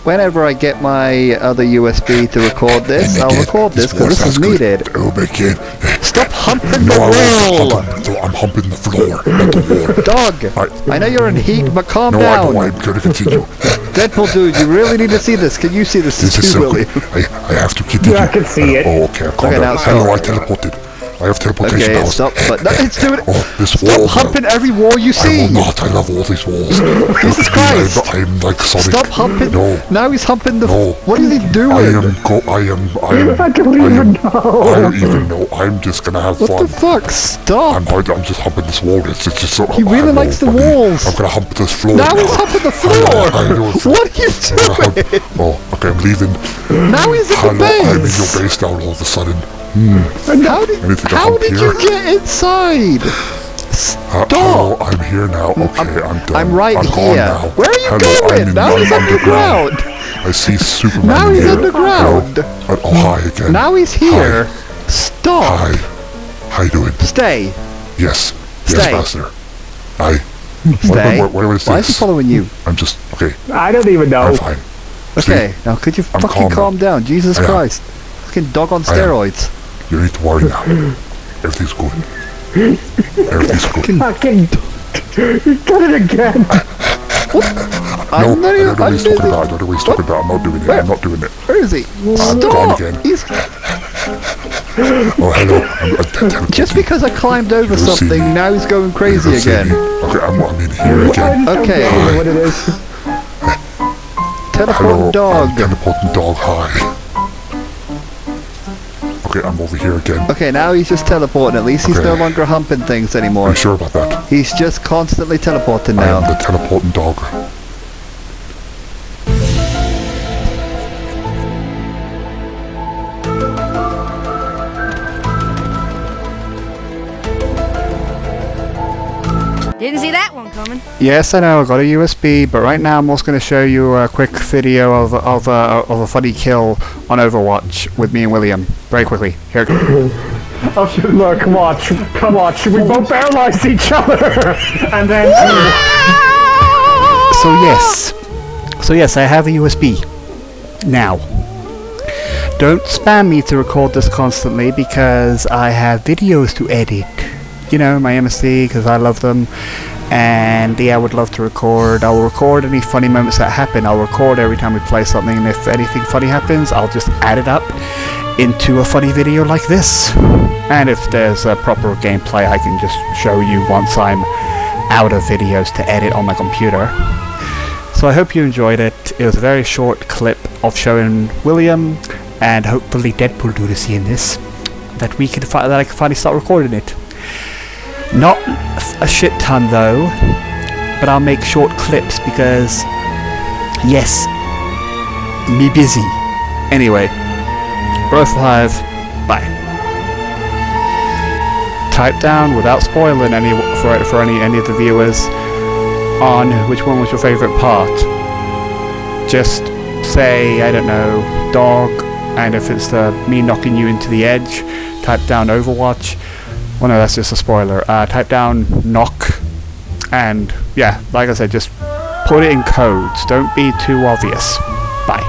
whenever I get my other USB to record this, I'll record this because this is needed. Oh my god. Stop humping the wall! I'm humping the floor, not the wall. Dog! I know you're in heat, but calm down. No, I'm gonna continue. Deadpool dude, you really need to see this. Can you see this? This is so good. I have to continue. Yeah, I can see it. Oh, okay, calm down. Hello, I teleported. I have teleportation powers. Stop, but no, it's doing it. Oh, this Stop wall. humping every wall you see. I will not. I love all these walls. Jesus Christ. I'm like Sonic. Stop humping. No. Now he's humping the... No. What is he doing? I don't even know. I'm just gonna have what fun. The fuck? Stop. I'm just humping this wall. It's just so... He really likes the walls. I'm gonna hump this floor. Now he's humping the floor. What are you doing? Oh, okay, I'm leaving. Now he's in the base. I'm in your base now all of a sudden. How did you get inside? Stop! Hello, I'm here now. Okay, I'm done. I'm right here. Now. Where are you going? Now he's underground. I see Superman. Now he's here. underground. Oh, hi again. Now he's here. Hi. Stop. Hi. How you doing? Stay. Yes. Stay. Yes, Master. Hi. Stay. What is this? Why is he following you? I'm just... Okay. I don't even know. I'm fine. Okay, now could you fucking calm down? Jesus Christ. Fucking dog on steroids. You don't need to worry now. Everything's good. Everything's good. Fucking... You got it again. No, I don't know what he's talking about. I don't know what he's talking about. I'm not doing it. I'm not doing it. Where is he? I'm gone again. Oh, hello. I'm just because I climbed over something, now he's going crazy again. Okay, I'm in here again. Okay. I don't know what it is. Teleporting dog. Teleporting dog, hi. Okay, I'm over here again. Okay, now he's just teleporting. At least he's no longer humping things anymore. Are you sure about that? He's just constantly teleporting now. I am the teleporting dog. Didn't see that one coming. Yes, I know, I got a USB, but right now I'm also going to show you a quick video of a funny kill on Overwatch with me and William. Very quickly. Here it goes. Oh, look, watch. We both paralyzed each other. And then... So yes, I have a USB. Now, don't spam me to record this constantly because I have videos to edit. You know, my MSC, because I love them, and yeah, I would love to record. I'll record any funny moments that happen. I'll record every time we play something, and if anything funny happens, I'll just add it up into a funny video like this. And if there's a proper gameplay, I can just show you once I'm out of videos to edit on my computer. So I hope you enjoyed it. It was a very short clip of showing William, and hopefully Deadpool Dude is seeing this, that I can finally start recording it. Not a shit ton though, but I'll make short clips because, yes, me busy. Anyway, Growth Live, bye. Type down, without spoiling any for any of the viewers, on which one was your favourite part. Just say, I don't know, dog, and if it's me knocking you into the edge, type down Overwatch. Well, no, that's just a spoiler. Type down knock, and yeah, like I said, just put it in codes. Don't be too obvious. Bye.